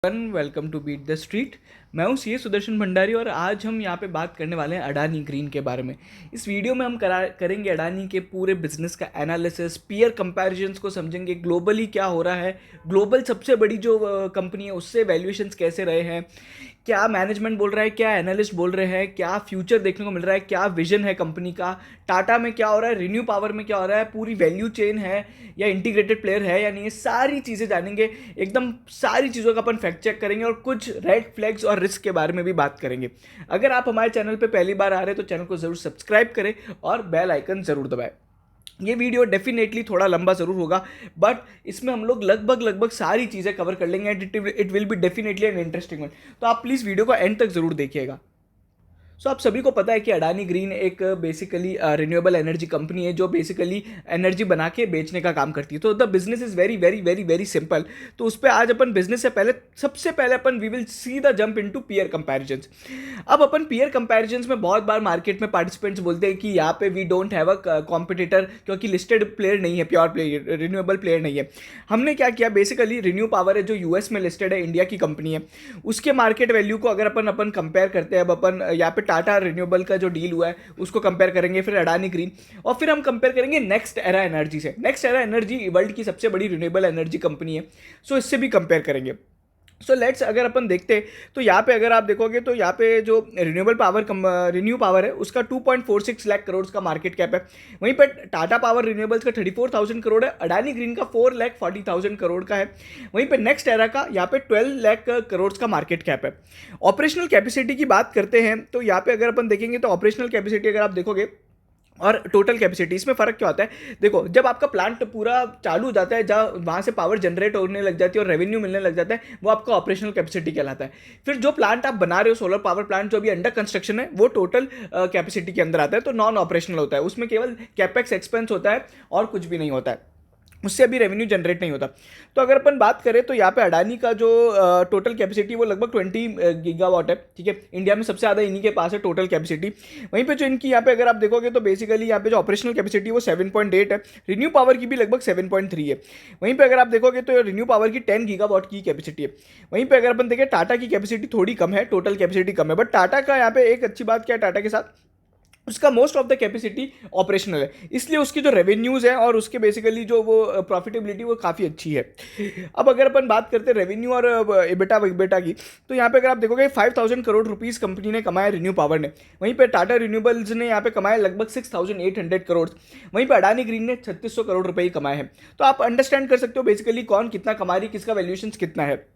Welcome to beat the street. मैं हूँ CA Sudarshan Bhandari और आज हम यहाँ पे बात करने वाले हैं अडानी ग्रीन के बारे में। इस वीडियो में हम करेंगे अडानी के पूरे बिजनेस का एनालिसिस, पीयर कंपैरिजंस को समझेंगे, ग्लोबली क्या हो रहा है, ग्लोबल सबसे बड़ी जो कंपनी है उससे वैल्यूएशंस कैसे रहे हैं, क्या मैनेजमेंट बोल रहा है, क्या एनालिस्ट बोल रहे हैं, क्या फ्यूचर देखने को मिल रहा है, क्या विजन है कंपनी का, टाटा में क्या हो रहा है, रिन्यू पावर में क्या हो रहा है, पूरी वैल्यू चेन है या इंटीग्रेटेड प्लेयर है या नहीं, ये सारी चीज़ें जानेंगे। एकदम सारी चीज़ों का अपन फैक्ट चेक करेंगे और कुछ रेड फ्लैग्स और रिस्क के बारे में भी बात करेंगे। अगर आप हमारे चैनल पे पहली बार आ रहे हैं तो चैनल को ज़रूर सब्सक्राइब करें और बेल आइकन ज़रूर दबाएं। ये वीडियो डेफिनेटली थोड़ा लंबा ज़रूर होगा, बट इसमें हम लोग लगभग सारी चीज़ें कवर कर लेंगे and it will be definitely an interesting one. तो आप प्लीज़ वीडियो को एंड तक ज़रूर देखिएगा। सो आप सभी को पता है कि अडानी ग्रीन एक बेसिकली रिन्यूएबल एनर्जी कंपनी है जो बेसिकली एनर्जी बना के बेचने का काम करती है। तो the business is very very very very simple. तो उस पर आज अपन बिजनेस से पहले सबसे पहले अपन we will see the jump into peer comparisons. अब अपन पीयर कंपैरिजंस में बहुत बार मार्केट में पार्टिसिपेंट्स बोलते हैं कि यहाँ पे we don't have a competitor क्योंकि लिस्टेड प्लेयर नहीं है, प्योर प्लेयर रिन्यूएबल प्लेयर नहीं है। हमने क्या किया, बेसिकली रिन्यू पावर है जो यूएस में लिस्टेड है, इंडिया की कंपनी है, उसके मार्केट वैल्यू को अगर अपन कंपेयर करते हैं। अब अपन यहाँ पे टाटा रिन्यूएबल का जो डील हुआ है उसको कंपेयर करेंगे, फिर अडानी ग्रीन, और फिर हम कंपेयर करेंगे नेक्स्ट एरा एनर्जी से। नेक्स्ट एरा एनर्जी वर्ल्ड की सबसे बड़ी रिन्यूएबल एनर्जी कंपनी है, सो इससे भी कंपेयर करेंगे। सो लेट्स अगर अपन देखते हैं तो यहाँ पे अगर आप देखोगे तो यहाँ पे जो रिन्यू पावर है उसका 2.46 लाख करोड़ का मार्केट कैप है। वहीं पर टाटा पावर रिन्यूएबल्स का 34,000 करोड़ है, अडानी ग्रीन का 4,40,000 करोड़ का है। वहीं पे नेक्स्ट एरा का यहाँ पे 12 लाख करोड़ का मार्केट कैप है। ऑपरेशनल कैपेसिटी की बात करते हैं तो यहाँ पे अगर अपन देखेंगे तो ऑपरेशनल कैपेसिटी अगर आप देखोगे और टोटल कैपेसिटी, इसमें फ़र्क क्या होता है। देखो, जब आपका प्लांट पूरा चालू हो जाता है, जहाँ वहाँ से पावर जनरेट होने लग जाती है और रेवेन्यू मिलने लग जाता है, वो आपका ऑपरेशनल कैपेसिटी कहलाता है। फिर जो प्लांट आप बना रहे हो, सोलर पावर प्लांट जो अभी अंडर कंस्ट्रक्शन है, वो टोटल कैपेसिटी के अंदर आता है, तो नॉन ऑपरेशनल होता है। उसमें केवल कैपेक्स एक्सपेंस होता है और कुछ भी नहीं होता है, उससे अभी रेवेन्यू जनरेट नहीं होता। तो अगर अपन बात करें तो यहाँ पे अडानी का जो टोटल कैपेसिटी वो लगभग 20 गीगावाट है, ठीक है। इंडिया में सबसे ज़्यादा इन्हीं के पास है टोटल कैपेसिटी। वहीं पे जो इनकी यहाँ पे अगर आप देखोगे तो बेसिकली यहाँ पे जो ऑपरेशनल कैपेसिटी वो 7.8 है, रिन्यू पावर की भी लगभग 7.3 है। वहीं पे अगर आप देखोगे तो रिन्यू पावर की 10 गीगावाट की कैपेसिटी है। वहीं पे अगर अपन देखें टाटा की कैपेसिटी थोड़ी कम है, टोटल कैपेसिटी कम है, बट टाटा का यहाँ पे एक अच्छी बात क्या है, टाटा के साथ उसका most of the capacity operational है, इसलिए उसकी जो रेवेन्यूज़ है और उसके बेसिकली जो वो प्रॉफिटेबिलिटी वो काफ़ी अच्छी है। अब अगर अपन बात करते हैं रेवेन्यू और एबिटा की, तो यहाँ पे अगर आप देखोगे 5,000 करोड़ रुपीस कंपनी ने कमाया रिन्यू पावर ने। वहीं पे टाटा रिन्यूएबल्स ने यहाँ पे कमाया लगभग 6,800 करोड़। वहीं पे अडानी ग्रीन ने 3,600 करोड़ रुपए ही कमाए हैं। तो आप अंडरस्टैंड कर सकते हो बेसिकली कौन कितना कमा रही, किसका वैल्यूएशन कितना है।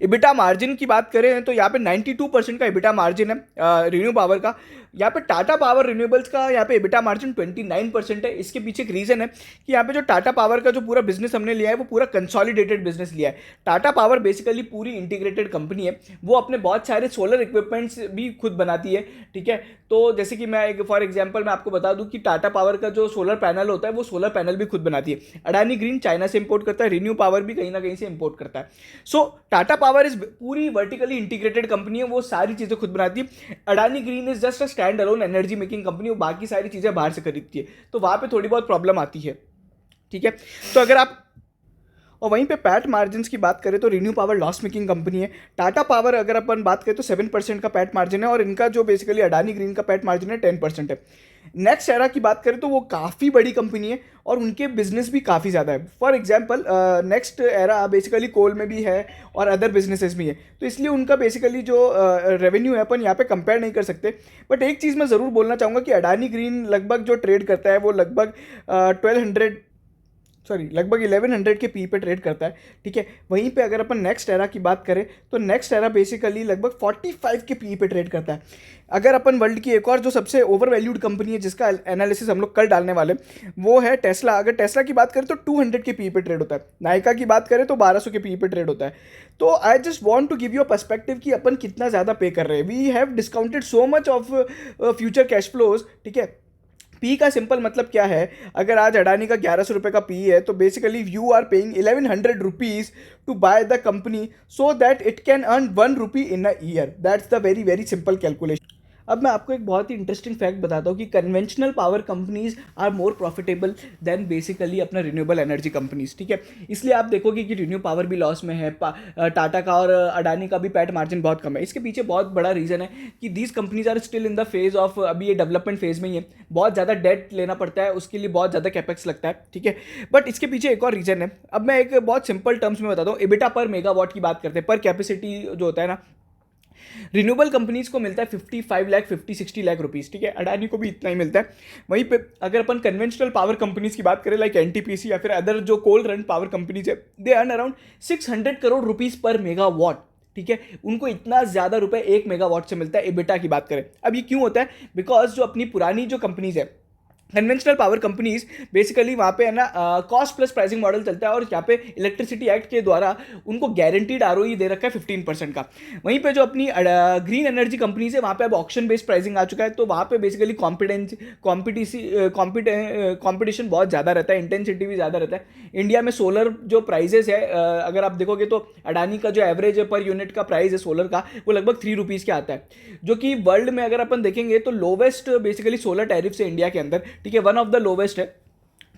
इबिटा मार्जिन की बात करें तो यहाँ पे 92% का इबिटा मार्जिन है रिन्यू पावर का। यहाँ पे टाटा पावर रिन्यूएबल्स का यहाँ पे इबिटा मार्जिन 29% है। इसके पीछे एक रीज़न है कि यहाँ पे जो टाटा पावर का जो पूरा बिजनेस हमने लिया है वो पूरा कंसोलिडेटेड बिजनेस लिया है। टाटा पावर बेसिकली पूरी इंटीग्रेटेड कंपनी है, वो अपने बहुत सारे सोलर इक्विपमेंट्स भी खुद बनाती है, ठीक है। तो जैसे कि मैं एक फॉर एग्जांपल मैं आपको बता दूं कि टाटा पावर का जो सोलर पैनल होता है वो सोलर पैनल भी खुद बनाती है। अडानी ग्रीन चाइना से इंपोर्ट करता है, रिन्यू पावर भी कहीं ना कहीं से इंपोर्ट करता है। सो टाटा पावर इज पूरी वर्टिकली इंटीग्रेटेड कंपनी है, वो सारी चीज़ें खुद बनाती है। Adani green is just a stand alone energy making company, वो बाकी सारी चीज़ें बाहर से खरीदती है, तो वहाँ पे थोड़ी बहुत प्रॉब्लम आती है, ठीक है। तो अगर आप और वहीं पे पैट मार्जिन की बात करें तो renew power loss making company है। टाटा पावर अगर अपन बात करें तो 7% का पैट मार्जिन है और इनका जो बेसिकली अडानी ग्रीन का पैट मार्जिन है 10% है। नेक्स्ट एरा की बात करें तो वो काफ़ी बड़ी कंपनी है और उनके बिजनेस भी काफ़ी ज़्यादा है। For example next era basically coal में भी है और अदर बिजनेसेस भी है, तो इसलिए उनका बेसिकली जो रेवेन्यू है अपन यहाँ पे कंपेयर नहीं कर सकते। बट एक चीज़ मैं ज़रूर बोलना चाहूँगा कि अडानी ग्रीन लगभग जो ट्रेड करता है वो लगभग 1100 के पी पे ट्रेड करता है, ठीक है। वहीं पे अगर अपन नेक्स्ट एरा की बात करें तो नेक्स्ट एरा बेसिकली लगभग 45 के पी पे ट्रेड करता है। अगर अपन वर्ल्ड की एक और जो सबसे ओवर वैल्यूड कंपनी है जिसका एनालिसिस हम लोग कल डालने वाले वो है टेस्ला। अगर टेस्ला की बात करें तो 200 के पी पे ट्रेड होता है। नायका की बात करें तो 1200 के पी पे ट्रेड होता है। तो I just want to give you a perspective कि अपन कितना ज़्यादा पे कर रहे हैं। We have discounted so much of future cash flows, ठीक है। पी का सिंपल मतलब क्या है, अगर आज अडानी का 1100 रुपये का पी है तो basically you are paying 1100 rupees to buy the company so that it can earn 1 rupee in a year. That's the very very simple calculation. अब मैं आपको एक बहुत ही इंटरेस्टिंग फैक्ट बताता हूँ कि conventional power companies are more profitable than basically अपना renewable energy companies, ठीक है। इसलिए आप देखोगे कि रिन्यू पावर भी लॉस में है, टाटा का और अडानी का भी पैट मार्जिन बहुत कम है। इसके पीछे बहुत बड़ा रीजन है कि these companies are still in the phase of, अभी ये डेवलपमेंट फेज में ही है, बहुत ज़्यादा डेट लेना पड़ता है, उसके लिए बहुत ज़्यादा कैपेक्स लगता है, ठीक है। बट इसके पीछे एक और रीजन है। अब मैं एक बहुत सिंपल टर्म्स में बताता हूँ, एबिटा पर मेगावाट की बात करते हैं, पर कैपेसिटी जो होता है ना, रिन्यूएबल कंपनीज को मिलता है 55 लाख 50-60 लाख रुपीस, ठीक है। अडानी को भी इतना ही मिलता है। वहीं पे अगर अपन कन्वेंशनल पावर कंपनीज की बात करें लाइक एनटीपीसी या फिर अदर जो कोल रन पावर कंपनीज है, they earn around 600 crore rupees पर मेगावाट, ठीक है। उनको इतना ज्यादा रुपए 1 मेगावाट से मिलता है। एबिटा की बात करें, अब ये क्यों होता है? बिकॉज जो अपनी पुरानी जो कंपनीज है, कन्वेंशनल पावर कंपनीज, बेसिकली वहाँ पे है ना कॉस्ट प्लस प्राइसिंग मॉडल चलता है, और यहाँ पे इलेक्ट्रिसिटी एक्ट के द्वारा उनको गारंटीड आरओई दे रखा है 15% का। वहीं पे जो अपनी ग्रीन एनर्जी कंपनीज है, वहाँ पे अब ऑक्शन बेस्ड प्राइसिंग आ चुका है, तो वहाँ पे बेसिकली कॉम्पिटिशन बहुत ज़्यादा रहता है, इंटेंसिटी भी ज़्यादा रहता है। इंडिया में सोलर जो प्राइजेस है, अगर आप देखोगे तो अडानी का जो एवरेज पर यूनिट का प्राइस है सोलर का, वो लगभग 3 रुपीज़ के आता है, जो कि वर्ल्ड में अगर अपन देखेंगे तो लोवेस्ट बेसिकली सोलर टैरिफ है इंडिया के अंदर, ठीक है, वन ऑफ द लोवेस्ट है।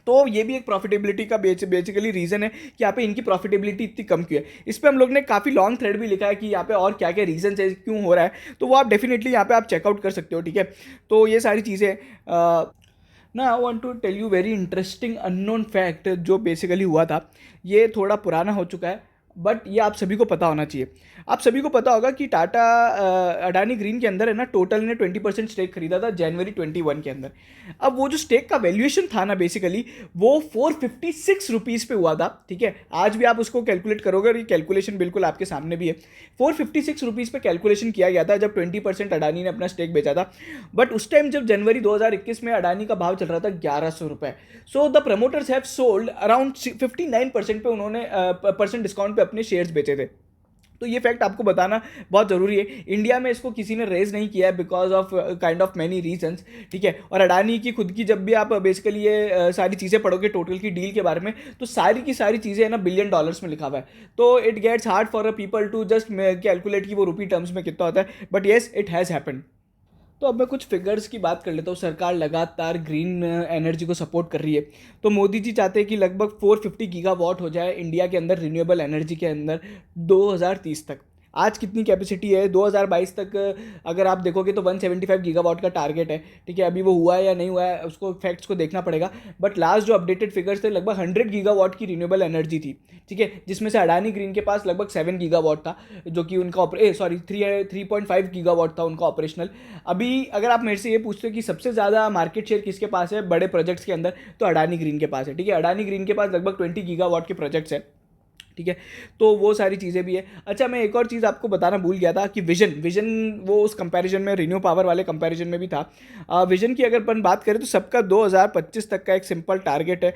तो ये भी एक प्रॉफिटेबिलिटी का बेसिकली रीजन है कि यहाँ पे इनकी प्रॉफिटेबिलिटी इतनी कम क्यों है। इस पे हम लोग ने काफ़ी लॉन्ग थ्रेड भी लिखा है कि यहाँ पे और क्या क्या रीजन है क्यों हो रहा है, तो वो आप डेफिनेटली यहाँ पे आप चेकआउट कर सकते हो, ठीक है। तो ये सारी चीज़ें ना, I want to tell you very interesting unknown fact जो बेसिकली हुआ था। ये थोड़ा पुराना हो चुका है, बट ये आप सभी को पता होना चाहिए। आप सभी को पता होगा कि टाटा अडानी ग्रीन के अंदर है ना, टोटल ने 20% स्टेक खरीदा था जनवरी 21 के अंदर। अब वो जो स्टेक का वैल्यूएशन था ना, बेसिकली वो 456 रुपीज़ पे हुआ था, ठीक है। आज भी आप उसको कैलकुलेट करोगे और ये कैलकुलेशन बिल्कुल आपके सामने भी है। 456 रुपीज़ पे कैलकुलेशन किया गया था जब 20% अडानी ने अपना स्टेक बेचा था। बट उस टाइम जब जनवरी 2021 में अडानी का भाव चल रहा था 1100 रुपये, so the promoters have sold around 59% पे, उन्होंने परसेंट डिस्काउंट पे अपने शेयर्स बेचे थे। तो ये फैक्ट आपको बताना बहुत ज़रूरी है। इंडिया में इसको किसी ने रेज नहीं किया है because of kind of many reasons, ठीक है। और अडानी की खुद की जब भी आप बेसिकली ये सारी चीज़ें पढ़ोगे टोटल की डील के बारे में, तो सारी की सारी चीज़ें है ना बिलियन डॉलर्स में लिखा हुआ है। तो it gets hard for a people to just calculate कि वो रुपी टर्म्स में कितना होता है, but yes it has happened. तो अब मैं कुछ फिगर्स की बात कर लेता हूँ। सरकार लगातार ग्रीन एनर्जी को सपोर्ट कर रही है, तो मोदी जी चाहते हैं कि लगभग 450 गीगावाट हो जाए इंडिया के अंदर रिन्यूएबल एनर्जी के अंदर 2030 तक। आज कितनी कैपेसिटी है 2022 तक? अगर आप देखोगे तो 175 गीगावाट का टारगेट है, ठीक है। अभी वो हुआ है या नहीं हुआ है, उसको फैक्ट्स को देखना पड़ेगा, बट लास्ट जो अपडेटेड फिगर्स थे लगभग 100 गीगावाट की रिन्यूएबल एनर्जी थी, ठीक है, जिसमें से अडानी ग्रीन के पास लगभग 7 गीगावाट था, जो कि उनका 3.5 गीगावाट था उनका ऑपरेशनल। अभी अगर आप मेरे से ये पूछते हो कि सबसे ज़्यादा मार्केट शेयर किसके पास है बड़े प्रोजेक्ट्स के अंदर, तो अडानी ग्रीन के पास है, ठीक है। अडानी ग्रीन के पास लगभग 20 गीगावाट के प्रोजेक्ट्स हैं, ठीक है। तो वो सारी चीज़ें भी है। अच्छा, मैं एक और चीज़ आपको बताना भूल गया था कि विजन वो उस कंपैरिजन में रिन्यू पावर वाले कंपैरिजन में भी था। विजन की अगर अपन बात करें तो सबका 2025 तक का एक सिंपल टारगेट है।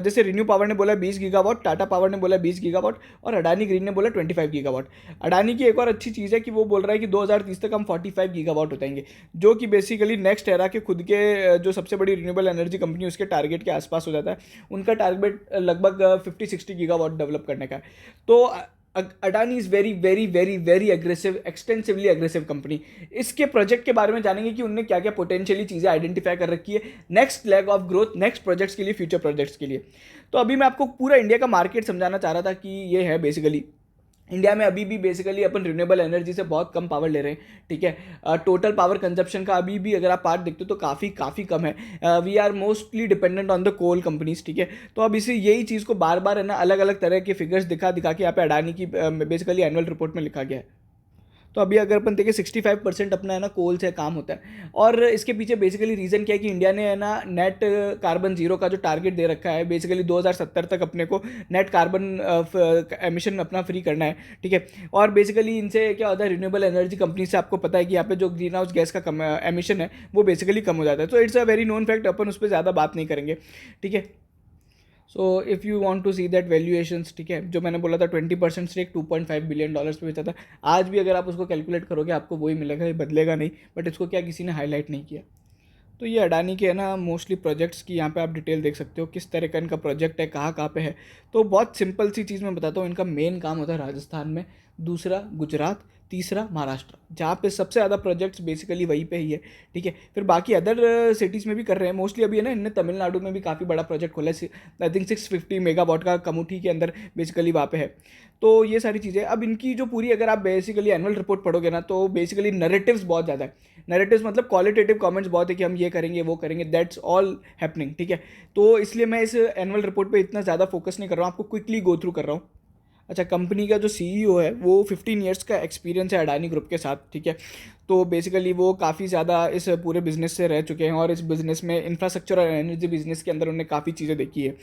जैसे रिन्यू पावर ने बोला 20 गीगावाट, टाटा पावर ने बोला 20 गीगावाट, और अडानी ग्रीन ने बोला 25 गीगावाट। अडानी की एक और अच्छी चीज़ है कि वो बोल रहा है कि 2030 तक हम 45 गीगावाट हो जाएंगे, जो कि बेसिकली नेक्स्ट एरा के खुद के जो सबसे बड़ी रिन्यूएबल एनर्जी कंपनी उसके टारगेट के आसपास हो जाता है। उनका टारगेट लगभग 50-60 गीगावाट डेवलप करने का है। तो Adani is very very very very aggressive, extensively aggressive company. इसके प्रोजेक्ट के बारे में जानेंगे कि उनने क्या क्या पोटेंशियली चीज़ें आइडेंटिफाई कर रखी है next leg of growth, next projects के लिए, फ्यूचर प्रोजेक्ट्स के लिए। तो अभी मैं आपको पूरा इंडिया का मार्केट समझाना चाह रहा था कि ये है बेसिकली इंडिया में अभी भी बेसिकली अपन रिन्यूएबल एनर्जी से बहुत कम पावर ले रहे हैं, ठीक है। टोटल पावर कंजप्शन का अभी भी अगर आप पार्ट देखते हो तो काफ़ी कम है। We are mostly dependent on the coal companies, ठीक है। तो अब इसे यही चीज़ को बार बार है ना अलग अलग तरह के फिगर्स दिखा के यहाँ पे अडानी की बेसिकली एनुअल रिपोर्ट में लिखा गया है। तो अभी अगर अपन देखें 65% अपना है ना कोल से काम होता है, और इसके पीछे बेसिकली रीज़न क्या है कि इंडिया ने है ना नेट कार्बन जीरो का जो टारगेट दे रखा है, बेसिकली 2070 तक अपने को नेट कार्बन एमिशन अपना फ्री करना है, ठीक है। और बेसिकली इनसे क्या होता है, रिन्यूएबल एनर्जी कंपनी से आपको पता है कि यहाँ पे जो ग्रीन हाउस गैस का एमिशन है वो बेसिकली कम हो जाता है। तो it's a very known fact, अपन उस पर ज़्यादा बात नहीं करेंगे, ठीक है। So if you want to see that valuations, ठीक है, जो मैंने बोला था 20% स्टेक $2.5 बिलियन पे बेचा था, आज भी अगर आप उसको कैलकुलेट करोगे आपको वही मिलेगा, ये बदलेगा नहीं, बट इसको क्या किसी ने हाईलाइट नहीं किया। तो ये अडानी के है ना मोस्टली प्रोजेक्ट्स की यहाँ पे आप डिटेल देख सकते हो, किस तरह का इनका प्रोजेक्ट है, कहाँ कहाँ पे है। तो बहुत सिंपल सी चीज़ मैं बताता हूँ, इनका मेन काम होता है राजस्थान में, दूसरा गुजरात, तीसरा महाराष्ट्र, जहाँ पे सबसे ज़्यादा प्रोजेक्ट्स बेसिकली वहीं पे ही है। ठीक है, फिर बाकी अदर सिटीज़ में भी कर रहे हैं मोस्टली। अभी है ना इनने तमिलनाडु में भी काफ़ी बड़ा प्रोजेक्ट खोला है, आई थिंक 650 मेगावाट का कमुठी के अंदर बेसिकली वहाँ पे है। तो ये सारी चीज़ें अब इनकी जो पूरी, अगर आप बेसिकली एनुअल रिपोर्ट पढ़ोगे ना, तो बेसिकली नरेटिव्स बहुत ज़्यादा है। नरेटिव्स मतलब क्वालिटेटिव कमेंट्स बहुत है कि हम ये करेंगे वो करेंगे, दैट्स ऑल हैपनिंग। ठीक है, तो इसलिए मैं इस एनुअल रिपोर्ट पे इतना ज़्यादा फोकस नहीं कर रहा हूँ, आपको क्विकली गो थ्रू कर रहा हूँ। अच्छा, कंपनी का जो सीईओ है वो 15 ईयर्स का एक्सपीरियंस है अडानी ग्रुप के साथ। ठीक है, तो बेसिकली वो काफ़ी ज़्यादा इस पूरे बिज़नेस से रह चुके हैं, और इस बिज़नेस में इंफ्रास्ट्रक्चर और एनर्जी बिज़नेस के अंदर उन्होंने काफ़ी चीज़ें देखी है।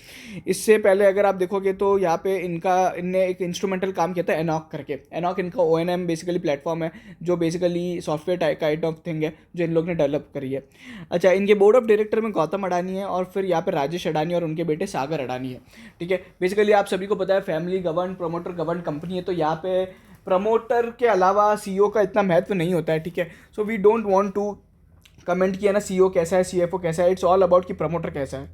इससे पहले अगर आप देखोगे तो यहाँ पे इनने एक इंस्ट्रूमेंटल काम किया था एनॉक करके। एनॉक इनका ONM बेसिकली प्लेटफॉर्म है, जो basically software kind of thing है जो इन लोग ने डेवलप करी है। अच्छा, इनके बोर्ड ऑफ डायरेक्टर में गौतम अडानी है, और फिर यहाँ पे राजेश अडानी और उनके बेटे सागर अडानी है। ठीक है, बेसिकली आप सभी को पता है family govern, promoter govern company है, तो यहाँ पे प्रमोटर के अलावा सीईओ का इतना महत्व नहीं होता है। ठीक है, so we don't want to comment किया ना सीईओ कैसा है, CFO कैसा है, इट्स ऑल अबाउट कि प्रमोटर कैसा है।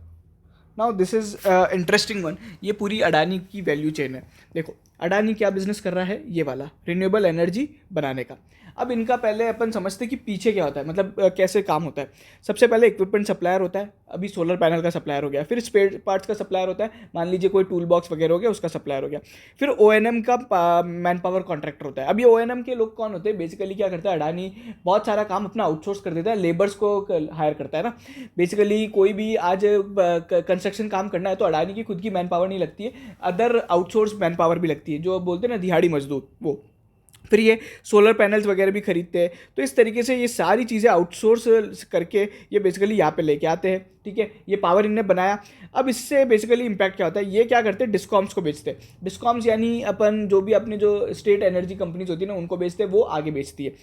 Now this is interesting one. ये पूरी अडानी की वैल्यू चेन है। देखो अडानी क्या बिजनेस कर रहा है, ये वाला रिन्यूएबल एनर्जी बनाने का। अब इनका पहले अपन समझते हैं कि पीछे क्या होता है, मतलब कैसे काम होता है। सबसे पहले इक्विपमेंट सप्लायर होता है, अभी सोलर पैनल का सप्लायर हो गया। फिर स्पेयर पार्ट्स का सप्लायर होता है, मान लीजिए कोई टूल बॉक्स वगैरह हो गया उसका सप्लायर हो गया। फिर ONM का मैन पावर कॉन्ट्रैक्टर होता है। अभी ONM के लोग कौन होते हैं, बेसिकली क्या करता है अडानी, बहुत सारा काम अपना आउटसोर्स कर देता है, लेबर्स को हायर करता है ना। बेसिकली कोई भी आज कंस्ट्रक्शन काम करना है तो अडानी की खुद की मैन पावर नहीं लगती है, अदर आउटसोर्स मैन पावर भी लगती है, जो बोलते हैं ना दिहाड़ी मजदूर, वो। फिर ये सोलर पैनल्स वगैरह भी खरीदते हैं। तो इस तरीके से ये सारी चीज़ें आउटसोर्स करके ये बेसिकली यहाँ पे लेके आते हैं। ठीक है, ये पावर इनने बनाया। अब इससे बेसिकली इम्पैक्ट क्या होता है, ये क्या करते हैं, डिस्कॉम्स को बेचते हैं। डिस्कॉम्स यानी अपन जो भी अपने जो स्टेट एनर्जी कंपनीज होती है ना, उनको बेचते हैं, वो आगे बेचती है।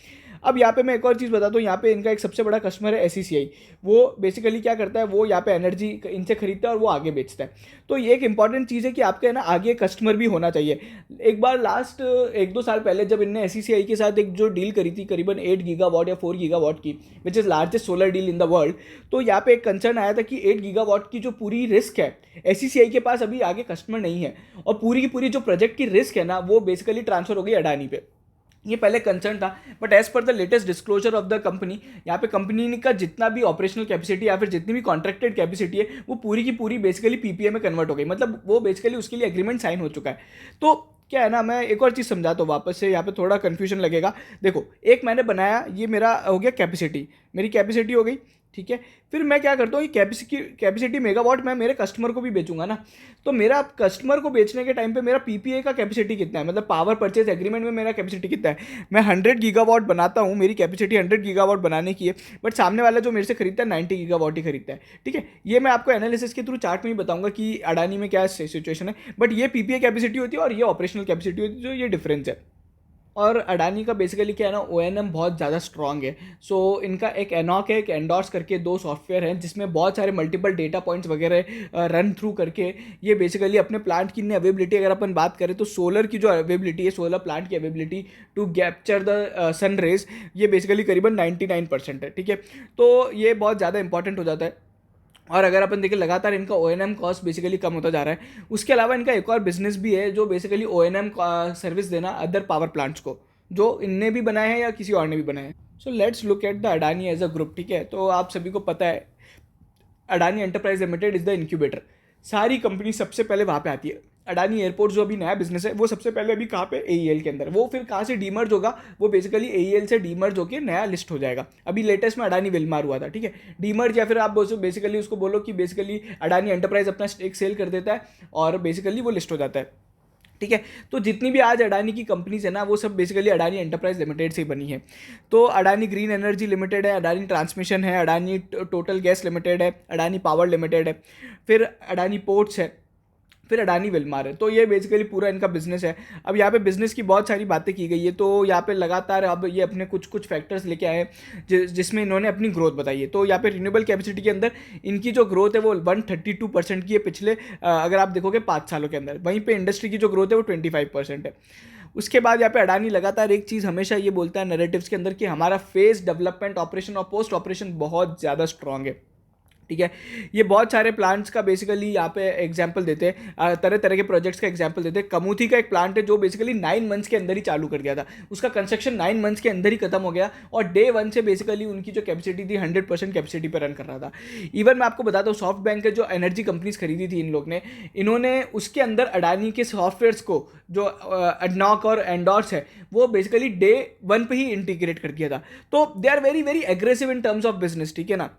अब यहाँ पे मैं एक और चीज़ बताता हूँ, यहाँ पे इनका एक सबसे बड़ा कस्टमर है SECI। वो बेसिकली क्या करता है, वो यहाँ पे एनर्जी इनसे खरीदता है और वो आगे बेचता है। तो ये एक इंपॉर्टेंट चीज़ है कि आपके ना आगे कस्टमर भी होना चाहिए। एक बार लास्ट 1-2 साल पहले जब इनने SECI के साथ एक जो डील करी थी करीबन 8 गीगावाट या 4 गीगावाट की, which is largest solar deal in the world, तो यहाँ पे एक कंसर्न आया था कि 8 गीगावाट की जो पूरी रिस्क है, SECI के पास अभी आगे कस्टमर नहीं है, और पूरी की पूरी जो प्रोजेक्ट की रिस्क है ना, वो बेसिकली ट्रांसफर हो गई अडानी पे। ये पहले कंसर्न था, but as per the latest disclosure of the company, यहाँ पे कंपनी का जितना भी ऑपरेशनल कैपेसिटी या फिर जितनी भी कॉन्ट्रैक्टेड कैपेसिटी है, वो पूरी की पूरी बेसिकली PPA में कन्वर्ट हो गई, मतलब वो बेसिकली उसके लिए एग्रीमेंट साइन हो चुका है। तो क्या है ना, मैं एक और चीज़ समझाता हूँ वापस से, यहाँ पे थोड़ा कन्फ्यूजन लगेगा। देखो, एक मैंने बनाया, ये मेरा हो गया कैपेसिटी, मेरी कैपेसिटी हो गई। ठीक है, फिर मैं क्या करता हूँ, ये कैपेसिटी मेगावाट मैं मेरे कस्टमर को भी बेचूंगा ना। तो मेरा कस्टमर को बेचने के टाइम पे मेरा PPA का कैपेसिटी कितना है, मतलब पावर परचेज एग्रीमेंट में मेरा कैपेसिटी कितना है। मैं 100 गीगावाट बनाता हूँ, मेरी कैपेसिटी 100 गीगावाट बनाने की है, बट सामने वाला जो मेरे से खरीदता है 90 गीगावाट ही खरीदता है। ठीक है, ये मैं आपको एनालिसिस के थ्रू चार्ट में ही बताऊंगा कि अडानी में क्या सिचुएशन है, बट ये PPA कैपेसिटी होती है और ये ऑपरेशनल कैपेसिटी होती है, जो ये डिफरेंस है। और अडानी का बेसिकली क्या है ना, ONM बहुत ज़्यादा स्ट्रॉन्ग है। सो इनका एक एनॉक है, एक एंडोर्स करके 2 सॉफ्टवेयर हैं, जिसमें बहुत सारे मल्टीपल डेटा पॉइंट्स वगैरह रन थ्रू करके ये बेसिकली अपने प्लांट की अवेबिलिटी, अगर अपन बात करें तो सोलर की जो अवेबिलिटी है, सोलर प्लांट की availability to capture the sun rays, ये बेसिकली करीबन 99% है। ठीक है, तो ये बहुत ज़्यादा इंपॉर्टेंट हो जाता है। और अगर अपन देखें लगातार इनका ONM कॉस्ट बेसिकली कम होता जा रहा है। उसके अलावा इनका एक और बिजनेस भी है, जो बेसिकली ONM सर्विस देना अदर पावर प्लांट्स को, जो इनने भी बनाया है या किसी और ने भी बनाया है। So let's look at the Adani as a group. ठीक है, तो आप सभी को पता है Adani enterprise limited is the incubator. सारी कंपनी सबसे पहले वहाँ पे आती है। अडानी एयरपोर्ट जो अभी नया बिजनेस है, वो सबसे पहले अभी कहाँ पे, AEL के अंदर। वो फिर कहाँ से डीमर्ज होगा, वो बेसिकली AEL से डीमर्ज होकर नया लिस्ट हो जाएगा। अभी लेटेस्ट में अडानी विलमार हुआ था। ठीक है, डीमर्ज या फिर आप बेसिकली उसको बोलो कि बेसिकली अडानी एंटरप्राइज अपना स्टेक सेल कर देता है और बेसिकली वो लिस्ट हो जाता है। ठीक है, तो जितनी भी आज अडानी की कंपनीज है ना, वो सब बेसिकली अडानी एंटरप्राइज लिमिटेड से ही बनी है। तो अडानी ग्रीन एनर्जी लिमिटेड है, अडानी ट्रांसमिशन है, अडानी टोटल गैस लिमिटेड है, अडानी पावर लिमिटेड है, फिर अडानी पोर्ट्स है, फिर अडानी विलमार है। तो ये बेसिकली पूरा इनका बिजनेस है। अब यहाँ पे बिजनेस की बहुत सारी बातें की गई है, तो यहाँ पे लगातार अब ये अपने कुछ कुछ फैक्टर्स लेके आए हैं जिसमें इन्होंने अपनी ग्रोथ बताई है। तो यहाँ पे रिन्यूएबल कैपेसिटी के अंदर इनकी जो ग्रोथ है वो 132% की है पिछले अगर आप देखोगे 5 सालों के अंदर। वहीं पे इंडस्ट्री की जो ग्रोथ है वो 25% है। उसके बाद यहाँ पे अडानी लगातार एक चीज़ हमेशा ये बोलता है नैरेटिव्स के अंदर कि हमारा फेज डेवलपमेंट ऑपरेशन और पोस्ट ऑपरेशन बहुत ज़्यादा स्ट्रांग है। ठीक है, ये बहुत सारे प्लांट्स का बेसिकली यहाँ पे एग्जांपल देते हैं, तरह तरह के प्रोजेक्ट्स का एग्जांपल देते हैं। कमूथी का एक प्लांट है जो बेसिकली 9 मंथ्स के अंदर ही चालू कर दिया था, उसका कंस्ट्रक्शन 9 मंथ्स के अंदर ही खत्म हो गया और डे वन से बेसिकली उनकी जो कैपेसिटी थी 100% कैपेसिटी पर रन कर रहा था। इवन मैं आपको बताता हूँ सॉफ्ट बैंक के जो एनर्जी कंपनीज खरीदी थी इन लोग ने, इन्होंने उसके अंदर अडानी के सॉफ्टवेयर्स को जो अडनॉक और एंडोर्स है वो बेसिकली डे वन पे ही इंटीग्रेट कर दिया था। तो they are very very aggressive in terms of business. ठीक है ना।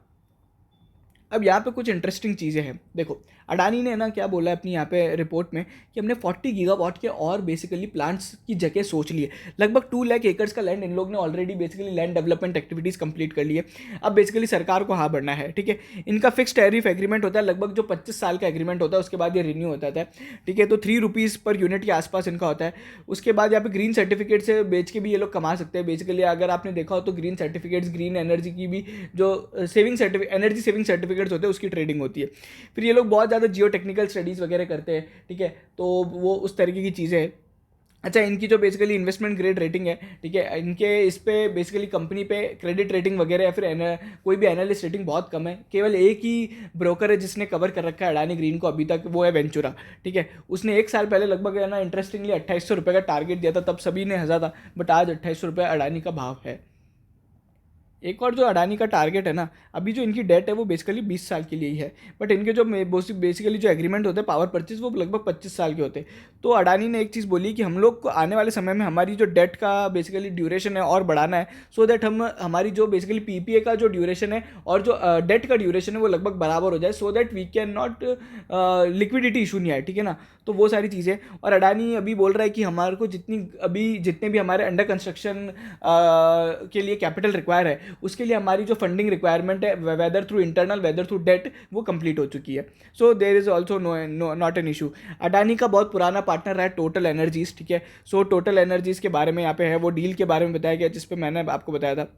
अब यहाँ पे कुछ इंटरेस्टिंग चीज़ें हैं। देखो अडानी ने ना क्या बोला है अपनी यहाँ पे रिपोर्ट में कि हमने 40 गीगावाट के और बेसिकली प्लांट्स की जगह सोच ली है। लगभग 2 लाख एकर्स का लैंड इन लोग ने already basically land development activities complete कर ली है। अब बेसिकली सरकार को हाँ बढ़ना है। ठीक है, इनका फिक्स टैरिफ एग्रीमेंट होता है, लगभग जो 25 साल का एग्रीमेंट होता है, उसके बाद ये रिन्यू होता है। ठीक है, तो 3 रुपीज़ पर यूनिट के आसपास इनका होता है। उसके बाद यहाँ पे ग्रीन सर्टिफिकेट से बेच के भी ये लोग कमा सकते हैं। बेसिकली अगर आपने देखा हो तो ग्रीन सर्टिफिकेट्स, ग्रीन एनर्जी की भी जो एनर्जी सेविंग सर्टिफिकेट्स होते हैं उसकी ट्रेडिंग होती है। फिर ये लोग बहुत ज़्यादा जियो टेक्निकल स्टडीज़ वगैरह करते हैं। ठीक है, तो वो उस तरीके की चीज़ें हैं। अच्छा, इनकी जो बेसिकली इन्वेस्टमेंट ग्रेड रेटिंग है, ठीक है, इनके इस पे बेसिकली कंपनी पे क्रेडिट रेटिंग वगैरह या फिर कोई भी एनालिस्ट रेटिंग बहुत कम है। केवल एक ही ब्रोकर है जिसने कवर कर रखा है अडानी ग्रीन को अभी तक, वो है वेंचुरा। ठीक है, उसने 1 साल पहले लगभग है ना इंटरेस्टिंगली 2800 रुपये का टारगेट दिया था, तब सभी ने हंसा था, बट आज 2800 रुपये अडानी का भाव है। एक और जो अडानी का टारगेट है ना, अभी जो इनकी डेट है वो बेसिकली 20 साल के लिए ही है, बट इनके जो बेसिकली जो एग्रीमेंट होते हैं पावर परचेज वो लगभग 25 साल के होते हैं। तो अडानी ने एक चीज़ बोली कि हम लोग को आने वाले समय में हमारी जो डेट का बेसिकली ड्यूरेशन है और बढ़ाना है, सो दैट हम हमारी जो बेसिकली पीपीए का जो ड्यूरेशन है और जो डेट का ड्यूरेशन है वो लगभग बराबर हो जाए, so that we can not liquidity issue नहीं आए। ठीक है ना, तो वो सारी चीज़ें। और अडानी अभी बोल रहा है कि हमारे को जितने भी हमारे अंडर कंस्ट्रक्शन के लिए कैपिटल रिक्वायर है उसके लिए हमारी जो फंडिंग रिक्वायरमेंट है whether through internal whether through debt वो कंप्लीट हो चुकी है। So there is also not an issue. Adani का बहुत पुराना पार्टनर रहा है टोटल एनर्जीज। ठीक है, सो टोटल एनर्जीज के बारे में यहाँ पे है, वो डील के बारे में बताया गया जिसपे मैंने आपको बताया था।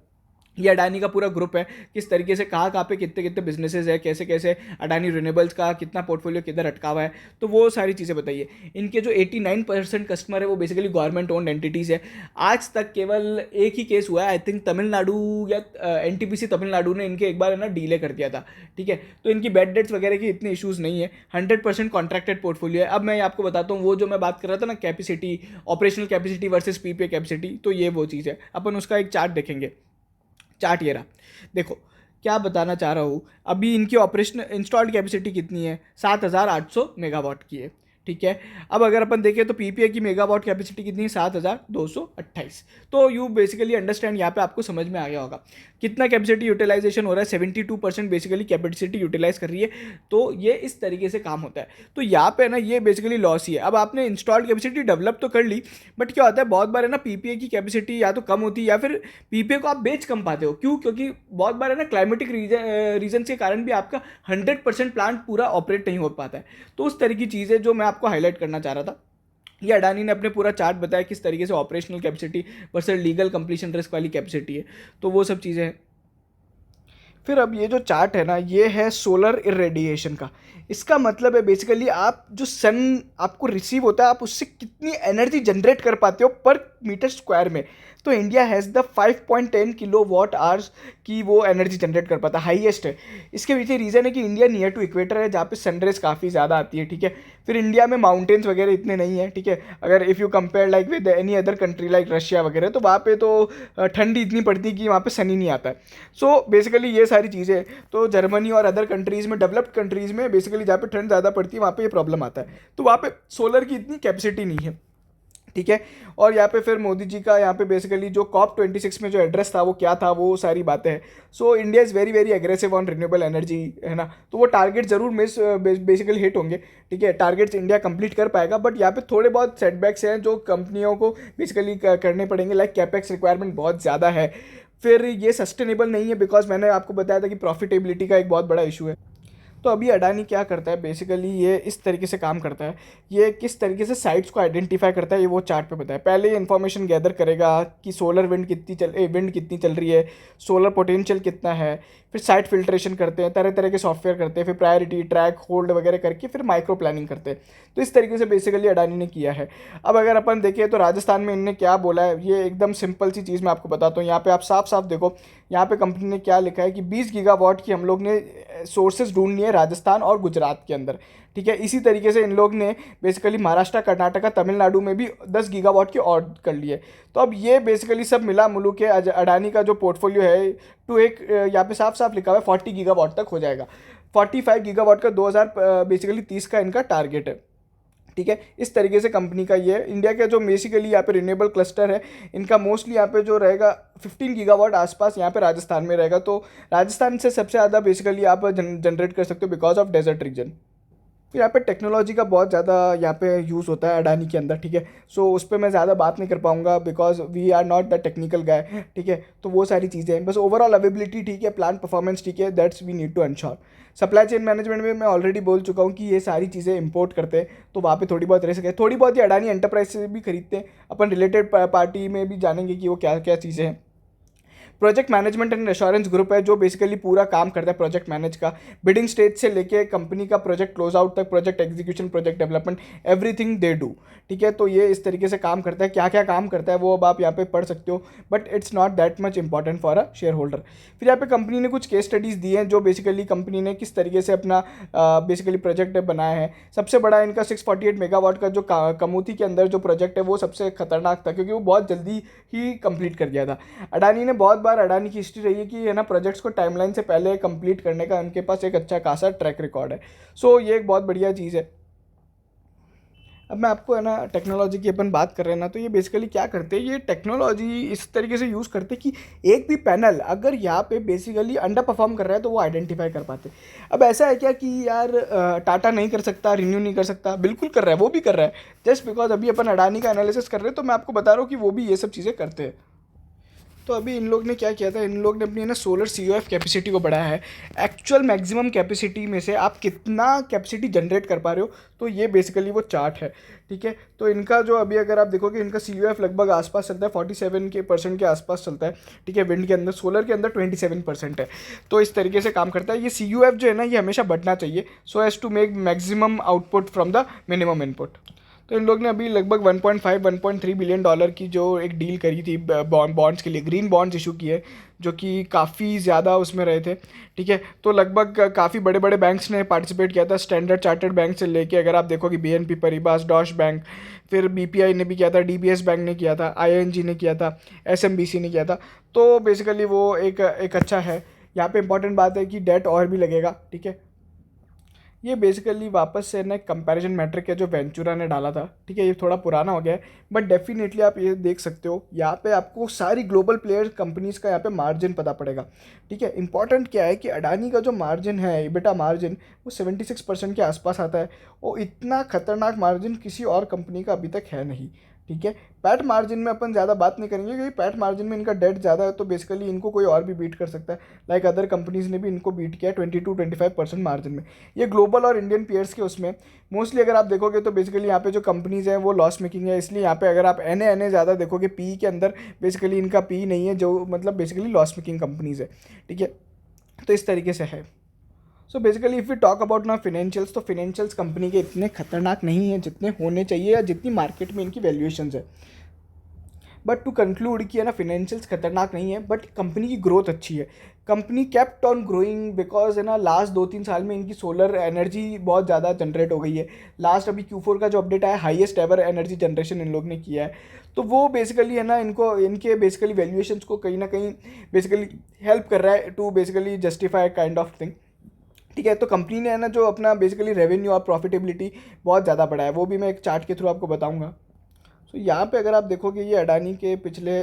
ये अडानी का पूरा ग्रुप है, किस तरीके से कहाँ पे कितने कितने बिजनेसेस है, कैसे कैसे अडानी रिन्यूएबल्स का कितना पोर्टफोलियो किधर अटका हुआ है, तो वो सारी चीज़ें बताइए। इनके जो 89% कस्टमर है वो बेसिकली गवर्नमेंट ओन्ड एंटिटीज़ है। आज तक केवल एक ही केस हुआ है, आई थिंक तमिलनाडु या एनटीपीसी तमिलनाडु ने इनके एक बार है ना डीले कर दिया था। ठीक है, तो इनकी बैड डेट्स वगैरह की इतने इशूज़ नहीं है, 100% कॉन्ट्रैक्टेड पोर्टफोलियो है। अब मैं आपको बताता हूँ वो जो मैं बात कर रहा था ना capacity, operational capacity versus PPA capacity, तो ये वो चीज़ है। अपन उसका एक चार्ट देखेंगे। चार्ट ये रहा, देखो क्या बताना चाह रहा हूँ। अभी इनकी ऑपरेशन इंस्टॉल्ड कैपेसिटी कितनी है, 7800 मेगावाट की है। ठीक है, अब अगर अपन देखें तो पीपीए की मेगावाट कैपेसिटी कितनी है, 7228। तो यू बेसिकली अंडरस्टैंड, यहाँ पे आपको समझ में आ गया होगा कितना कैपेसिटी यूटिलाइजेशन हो रहा है। 72% बेसिकली कैपेसिटी यूटिलाइज कर रही है, तो ये इस तरीके से काम होता है। तो यहाँ पे ना ये बेसिकली लॉस ही है। अब आपने इंस्टॉल्ड कैपेसिटी डेवलप तो कर ली, बट क्या होता है बहुत बार है ना पीपीए की कैपेसिटी या तो कम होती है या फिर पीपीए को आप बेच कम पाते हो। क्यों? क्योंकि बहुत बार है ना क्लाइमेटिक रीजन के कारण भी आपका 100% प्लांट पूरा ऑपरेट नहीं हो पाता है। तो उस तरह की चीज़ है जो मैं आपको हाईलाइट करना चाह रहा था। ये अडानी ने अपने पूरा चार्ट बताया किस तरीके से operational capacity versus legal completion risk वाली कैपेसिटी है, तो वो सब चीज़ें हैं। फिर अब ये जो चार्ट है ना, ये है सोलर इरेडिएशन का। इसका मतलब है बेसिकली आप जो सन आपको रिसीव होता है आप उससे कितनी एनर्जी जनरेट कर पाते हो पर मीटर स्क्वायर में। तो India has the 5.10 kilowatt hours की वो एनर्जी जनरेट कर पाता है, हाईएस्ट है। इसके पीछे रीज़न है कि इंडिया नियर टू इक्वेटर है जहाँ पे सनरेज काफ़ी ज़्यादा आती है। ठीक है, फिर इंडिया में माउंटेन्स वगैरह इतने नहीं है। ठीक है, अगर if you compare like with any other country like Russia वगैरह, तो वहाँ पे तो ठंड इतनी पड़ती है कि वहाँ पे सन ही नहीं आता है। सो बेसिकली ये सारी चीज़ें, तो जर्मनी और अदर कंट्रीज़ में, डेवलप्ड कंट्रीज़ में बेसिकली जहाँ पे ठंड ज़्यादा पड़ती है वहाँ पे ये प्रॉब्लम आता है। तो वहाँ पे सोलर की इतनी कैपेसिटी नहीं है। ठीक है, और यहाँ पे फिर मोदी जी का यहाँ पे बेसिकली जो COP26 में जो एड्रेस था वो क्या था, वो सारी बातें हैं। So India is very very aggressive on renewable energy, है ना। तो वो टारगेट ज़रूर बेसिकली हिट होंगे। ठीक है, टारगेट्स इंडिया कंप्लीट कर पाएगा, बट यहाँ पे थोड़े बहुत सेटबैक्स हैं जो कंपनियों को बेसिकली करने पड़ेंगे। लाइक कैपेक्स रिक्वायरमेंट बहुत ज़्यादा है, फिर ये सस्टेनेबल नहीं है बिकॉज मैंने आपको बताया था कि प्रॉफिटेबिलिटी का एक बहुत बड़ा इशू है। तो अभी अडानी क्या करता है बेसिकली, ये इस तरीके से काम करता है, ये किस तरीके से साइट्स को आइडेंटिफाई करता है ये वो चार्ट पे बताया। पहले ये इन्फॉर्मेशन गैदर करेगा कि सोलर विंड कितनी चल रही है, सोलर पोटेंशियल कितना है, फिर साइट फिल्ट्रेशन करते हैं, तरह तरह के सॉफ्टवेयर करते हैं, फिर प्रायोरिटी ट्रैक होल्ड वगैरह करके फिर माइक्रो प्लानिंग करते हैं। तो इस तरीके से बेसिकली अडानी ने किया है। अब अगर अपन देखें तो राजस्थान में इनने क्या बोला है, ये एकदम सिंपल सी चीज़ मैं आपको बताता हूँ। यहाँ पे आप साफ साफ देखो, यहाँ पे कंपनी ने क्या लिखा है कि 20 गीगावाट की हम लोग ने सोर्सेज ढूंढनी है राजस्थान और गुजरात के अंदर, ठीक है। इसी तरीके से इन लोग ने बेसिकली महाराष्ट्र, कर्नाटका, तमिलनाडु में भी 10 गीगावाट की और कर लिए। तो अब ये बेसिकली सब मिला मुलू के अडानी का जो पोर्टफोलियो है टू एक यहाँ पे साफ साफ लिखा हुआ है 40 गीगावाट तक हो जाएगा। 45 गीगावाट का 2000 बेसिकली 30 का इनका टारगेट है, ठीक है। इस तरीके से कंपनी का ये इंडिया का जो बेसिकली यहाँ पे रिन्यूएबल क्लस्टर है इनका मोस्टली यहाँ पे जो रहेगा 15 गीगावाट आसपास यहाँ पे राजस्थान में रहेगा। तो राजस्थान से सबसे ज़्यादा बेसिकली आप जनरेट कर सकते हो बिकॉज ऑफ डेजर्ट रीजन। फिर यहाँ पे टेक्नोलॉजी का बहुत ज़्यादा यहाँ पे यूज़ होता है अडानी के अंदर, ठीक है। सो उस पर मैं ज़्यादा बात नहीं कर पाऊँगा because we are not the technical guy, ठीक है। तो वो सारी चीज़ें हैं, बस ओवरऑल अवेबिलिटी ठीक है, प्लान परफॉर्मेंस ठीक है, that's we need to ensure. Supply chain management में मैं ऑलरेडी बोल चुका हूँ कि ये सारी चीज़ें इंपोर्ट करते हैं तो वहाँ पे थोड़ी बहुत रिस्क है। थोड़ी बहुत ही अडानी एंटरप्राइज से भी खरीदते हैं, अपन रिलेटेड पार्टी में भी जानेंगे कि वो क्या क्या चीज़ें हैं। Project management and assurance group है जो बेसिकली पूरा काम करता है प्रोजेक्ट मैनेज का, बिडिंग स्टेज से लेके कंपनी का प्रोजेक्ट क्लोज आउट तक, project execution, project development, everything they do, ठीक है। तो ये इस तरीके से काम करता है। क्या क्या काम करता है वो अब आप यहाँ पे पढ़ सकते हो, but it's not that much important for a share holder. फिर यहाँ पे कंपनी ने कुछ केस स्टडीज़ दी हैं जो बेसिकली कंपनी ने किस तरीके से अपना बेसिकली प्रोजेक्ट बनाया है। सबसे बड़ा इनका 648 मेगावाट का जो कमूती के अंदर जो प्रोजेक्ट है वो सबसे खतरनाक था क्योंकि वो बहुत जल्दी ही कंप्लीट कर दिया था। अडानी ने बहुत बार, अडानी की हिस्ट्री रही है कि है ना प्रोजेक्ट्स को टाइमलाइन से पहले कंप्लीट करने का उनके पास एक अच्छा खासा ट्रैक रिकॉर्ड है। सो ये एक बहुत बढ़िया चीज़ है। अब मैं आपको है ना टेक्नोलॉजी की अपन बात कर रहे हैं ना, तो ये बेसिकली क्या करते हैं, ये टेक्नोलॉजी इस तरीके से यूज़ करते हैं कि एक भी पैनल अगर यहाँ पे बेसिकली अंडर परफॉर्म कर रहा है तो वो आइडेंटिफाई कर पाते। अब ऐसा है क्या कि यार टाटा नहीं कर सकता, रिन्यू नहीं कर सकता, बिल्कुल कर रहा है, वो भी कर रहा है। जस्ट बिकॉज अभी अपन अडानी का एनालिसिस कर रहे हैं तो मैं आपको बता रहा हूँ कि वो भी ये सब चीज़ें करते हैं। तो अभी इन लोग ने क्या किया था, इन लोग ने अपनी ना सोलर COF कैपेसिटी को बढ़ाया है। एक्चुअल मैक्सिमम कैपेसिटी में से आप कितना कैपेसिटी जनरेट कर पा रहे हो, तो ये बेसिकली वो चार्ट है, ठीक है। तो इनका जो अभी अगर आप देखोगे इनका COF लगभग आसपास चलता है 47% के आसपास चलता है, ठीक है। विंड के अंदर, सोलर के अंदर 27% है। तो इस तरीके से काम करता है। ये COF जो है ना ये हमेशा बढ़ना चाहिए so as to make maximum output from the minimum input. तो इन लोग ने अभी लगभग 1.3 बिलियन डॉलर की जो एक डील करी थी बॉन्ड्स के लिए, ग्रीन बॉन्ड्स इशू किए जो कि काफ़ी ज़्यादा उसमें रहे थे, ठीक है। तो लगभग काफ़ी बड़े बड़े बैंक्स ने पार्टिसिपेट किया था, स्टैंडर्ड चार्टर्ड बैंक से लेके अगर आप देखो कि BNP परिबास, डॉश बैंक, फिर BPI ने भी किया था, DBS बैंक ने किया था, ING ने किया था, SMBC ने किया था। तो बेसिकली वो एक अच्छा है। यहाँ पे इंपॉर्टेंट बात है कि डेट और भी लगेगा, ठीक है। ये बेसिकली वापस से ना कंपैरिजन मैट्रिक है जो वेंचुरा ने डाला था, ठीक है। ये थोड़ा पुराना हो गया है बट डेफिनेटली आप ये देख सकते हो, यहाँ पे आपको सारी ग्लोबल प्लेयर कंपनीज का यहाँ पे मार्जिन पता पड़ेगा, ठीक है। इंपॉर्टेंट क्या है कि अडानी का जो मार्जिन है, EBITDA मार्जिन, वो 76% के आसपास आता है। वो इतना खतरनाक मार्जिन किसी और कंपनी का अभी तक है नहीं, ठीक है। पैट मार्जिन में अपन ज़्यादा बात नहीं करेंगे क्योंकि पैट मार्जिन में इनका डेट ज़्यादा है तो बेसिकली इनको कोई और भी बीट कर सकता है। लाइक अदर कंपनीज ने भी इनको बीट किया 22-25% मार्जिन में। ये ग्लोबल और इंडियन पीयर्स के उसमें मोस्टली अगर आप देखोगे तो बेसिकली यहाँ पे जो कंपनीज हैं वो लॉस मेकिंग है, इसलिए यहाँ पे अगर आप एन ज़्यादा देखोगे पी के अंदर बेसिकली इनका पी नहीं है, जो मतलब बेसिकली लॉस मेकिंग कंपनीज है, ठीक है। तो इस तरीके से है। So basically if you talk about ना फिनेंशियल्स, तो फिनेंशियल्स कंपनी के इतने खतरनाक नहीं है जितने होने चाहिए या जितनी मार्केट में इनकी वैल्यूएशंस है। बट टू कंक्लूड कि है ना फिनेंशियल्स खतरनाक नहीं है बट कंपनी की ग्रोथ अच्छी है। Company kept on growing because है ना लास्ट 2-3 साल में इनकी सोलर एनर्जी बहुत ज़्यादा जनरेट हो गई है। लास्ट अभी Q4 का जो अपडेट आया, highest ever energy generation in लोग ने किया है। तो वो बेसिकली है ना इनको इनके बेसिकली वैल्यूएशंस को कहीं ना कहीं बेसिकली हेल्प कर रहा है to basically justify kind of thing, ठीक है। तो कंपनी ने है ना जो अपना बेसिकली रेवेन्यू और प्रॉफिटेबिलिटी बहुत ज़्यादा बढ़ाया है, वो भी मैं एक चार्ट के थ्रू आपको बताऊंगा। तो यहाँ पे अगर आप देखोगे ये अडानी के पिछले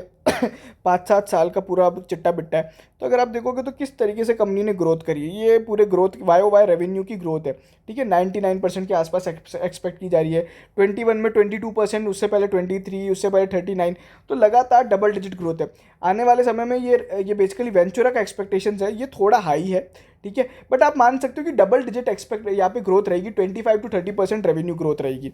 5-7 साल का पूरा चिट्टा बिट्टा है। तो अगर आप देखोगे तो किस तरीके से कंपनी ने ग्रोथ करी है, ये पूरे ग्रोथ वाई रेवेन्यू की ग्रोथ है, ठीक है, 99% के आसपास एक्सपेक्ट की जा रही है। 21 में 22%, उससे पहले 23, उससे पहले 39, तो लगातार डबल डिजिट ग्रोथ है। आने वाले समय में ये बेसिकली वेंचुरा का एक्सपेक्टेशंस है, ये थोड़ा हाई है, ठीक है, बट आप मान सकते हो कि डबल डिजिट एक्सपेक्ट यहाँ पे ग्रोथ रहेगी, 25 to 30% रेवेन्यू ग्रोथ रहेगी।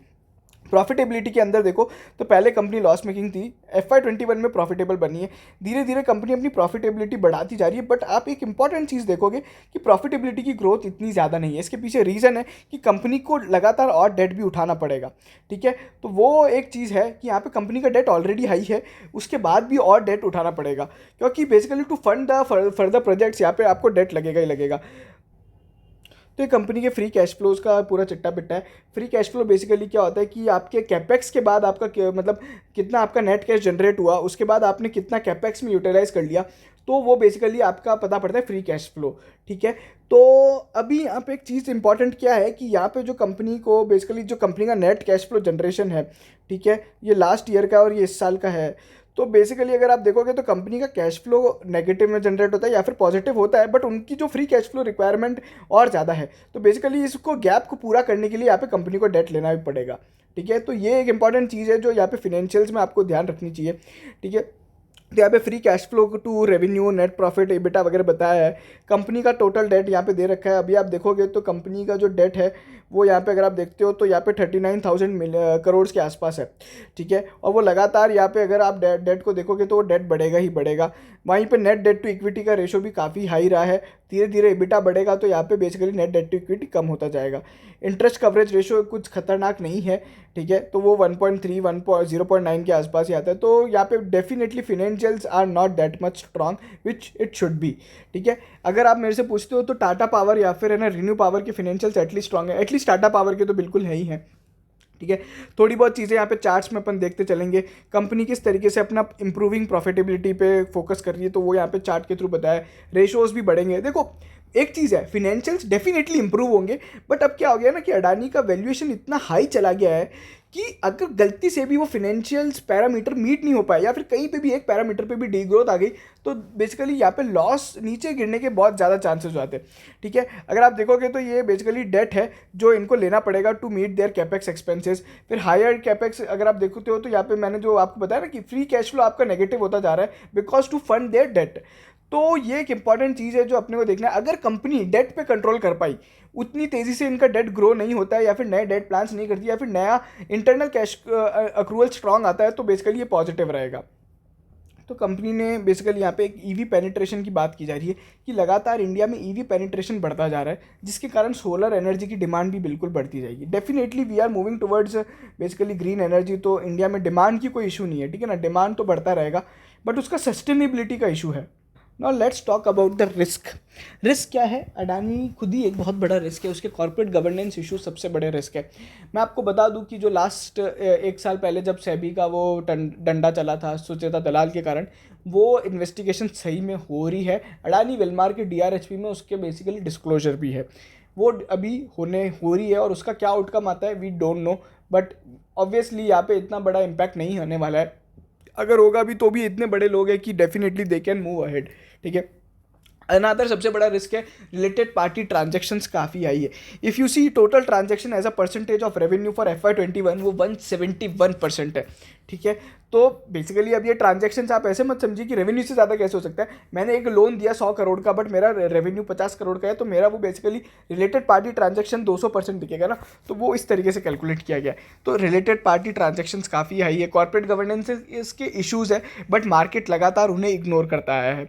प्रॉफिटेबिलिटी के अंदर देखो तो पहले कंपनी लॉस मेकिंग थी, FY21 में प्रॉफिटेबल बनी है, धीरे धीरे कंपनी अपनी प्रॉफिटेबिलिटी बढ़ाती जा रही है। बट आप एक इंपॉर्टेंट चीज़ देखोगे कि प्रॉफिटेबिलिटी की ग्रोथ इतनी ज़्यादा नहीं है। इसके पीछे रीज़न है कि कंपनी को लगातार और डेट भी उठाना पड़ेगा, ठीक है। तो वो एक चीज़ है कि यहाँ पे कंपनी का डेट ऑलरेडी हाई है, उसके बाद भी और डेट उठाना पड़ेगा, क्योंकि basically to fund the further projects यहाँ पे आपको डेट लगेगा ही लगेगा। तो ये कंपनी के फ्री कैश फ्लोज का पूरा चिट्टा पिट्टा है। फ्री कैश फ्लो बेसिकली क्या होता है कि आपके कैपेक्स के बाद आपका मतलब कितना आपका नेट कैश जनरेट हुआ, उसके बाद आपने कितना कैपेक्स में यूटिलाइज कर लिया, तो वो बेसिकली आपका पता पड़ता है फ्री कैश फ्लो, ठीक है। तो अभी यहाँ पे एक चीज़ इंपॉर्टेंट क्या है कि यहाँ पे जो कंपनी को बेसिकली जो कंपनी का नेट कैश फ्लो जनरेशन है, ठीक है, ये लास्ट ईयर का और ये इस साल का है। तो बेसिकली अगर आप देखोगे तो कंपनी का कैश फ्लो नेगेटिव में जनरेट होता है या फिर पॉजिटिव होता है, बट उनकी जो फ्री कैश फ्लो रिक्वायरमेंट और ज़्यादा है। तो बेसिकली इसको गैप को पूरा करने के लिए यहाँ पे कंपनी को डेट लेना भी पड़ेगा, ठीक है। तो ये एक इंपॉर्टेंट चीज़ है जो यहाँ पे फिनेंशियल्स में आपको ध्यान रखनी चाहिए, ठीक है। तो यहाँ पे free cash flow to revenue, net profit, EBITDA वगैरह बताया है। कंपनी का टोटल डेट यहाँ पे दे रखा है। अभी आप देखोगे तो कंपनी का जो डेट है वो यहाँ पे अगर आप देखते हो तो यहाँ पे 39,000 करोड़ के आसपास है, ठीक है। और वो लगातार यहाँ पे अगर आप डेट को देखोगे तो वो डेट बढ़ेगा ही बढ़ेगा। वहीं पे नेट डेट टू इक्विटी का रेशो भी काफ़ी हाई रहा है। धीरे धीरे एबिटा बढ़ेगा तो यहाँ पे basically net debt to equity कम होता जाएगा। इंटरेस्ट कवरेज रेशो कुछ खतरनाक नहीं है, ठीक है, तो वो 1.3 0.9 के आसपास ही आता है। तो यहाँ पे definitely financials are not that much strong which it should be, ठीक है। अगर आप मेरे से पूछते हो तो टाटा पावर या फिर है ना रिन्यू पावर के फिनेंशियल्स एटलीस्ट स्ट्रॉन्ग है, एटलीस्ट टाटा पावर के तो बिल्कुल है ही हैं, ठीक है। थोड़ी बहुत चीज़ें यहाँ पे चार्ट्स में अपन देखते चलेंगे, कंपनी किस तरीके से अपना इंप्रूविंग प्रॉफिटेबिलिटी पे फोकस कर रही है, तो वो यहाँ पे चार्ट के थ्रू बताया। रेशोज भी बढ़ेंगे। देखो एक चीज़ है, फिनेंशियल्स डेफिनेटली इंप्रूव होंगे, बट अब क्या हो गया ना कि अडानी का वैल्यूएशन इतना हाई चला गया है कि अगर गलती से भी वो फिनेंशियल्स पैरामीटर मीट नहीं हो पाए या फिर कहीं पे भी एक पैरामीटर पे भी डी ग्रोथ आ गई तो बेसिकली यहाँ पे लॉस नीचे गिरने के बहुत ज़्यादा चांसेस हो जाते हैं, ठीक है। अगर आप देखोगे तो ये बेसिकली डेट है जो इनको लेना पड़ेगा to meet their capex expenses. फिर हायर कैपेक्स अगर आप देखते हो तो यहाँ पे मैंने जो आपको बताया ना कि फ्री कैश फ्लो आपका नेगेटिव होता जा रहा है because to fund their debt. तो ये एक इंपॉर्टेंट चीज़ है जो अपने को देखना है। अगर कंपनी डेट पे कंट्रोल कर पाई, उतनी तेज़ी से इनका डेट ग्रो नहीं होता है या फिर नए डेट प्लान्स नहीं करती या फिर नया इंटरनल कैश अक्रूवल स्ट्रांग आता है, तो बेसिकली ये पॉजिटिव रहेगा। तो कंपनी ने बेसिकली यहाँ पे एक ईवी पेनिट्रेशन की बात की जा रही है कि लगातार इंडिया में ईवी पेनिट्रेशन बढ़ता जा रहा है, जिसके कारण सोलर एनर्जी की डिमांड भी बिल्कुल बढ़ती जाएगी। Definitely we are moving towards basically green energy. तो इंडिया में डिमांड की कोई इशू नहीं है, ठीक है ना, डिमांड तो बढ़ता रहेगा, बट उसका सस्टेनेबिलिटी का इशू है। Now let's talk about the risk. Risk क्या है? अडानी खुद ही एक बहुत बड़ा रिस्क है, उसके कॉर्पोरेट गवर्नेंस इशू सबसे बड़े रिस्क है। मैं आपको बता दूं कि जो लास्ट 1 साल पहले जब सेबी का वो डंडा चला था सुचेता दलाल के कारण, वो इन्वेस्टिगेशन सही में हो रही है। अडानी विलमार के DRHP में उसके बेसिकली डिस्क्लोजर भी है, वो अभी हो रही है, और उसका क्या आउटकम आता है we don't know, but obviously यहाँ पे इतना बड़ा इम्पैक्ट नहीं होने वाला है। अगर होगा भी तो भी इतने बड़े लोग हैं कि definitely they can move ahead, ठीक है। अनदर सबसे बड़ा रिस्क है रिलेटेड पार्टी ट्रांजैक्शंस काफ़ी आई है। If you see total transaction as a percentage of revenue for FY21 वो 171% है, ठीक है। तो बेसिकली अब ये ट्रांजैक्शंस आप ऐसे मत समझिए कि रेवेन्यू से ज़्यादा कैसे हो सकता है। मैंने एक लोन दिया 100 करोड़ का, बट मेरा रेवेन्यू 50 करोड़ का है, तो मेरा वो बेसिकली रिलेटेड पार्टी ट्रांजैक्शन 200% दिखेगा ना, तो वो इस तरीके से कैलकुलेट किया गया है। तो रिलेटेड पार्टी ट्रांजैक्शंस काफ़ी हाई है। कॉर्पोरेट गवर्नेंस इसके इशूज़ है, बट मार्केट लगातार उन्हें इग्नोर करता आया है।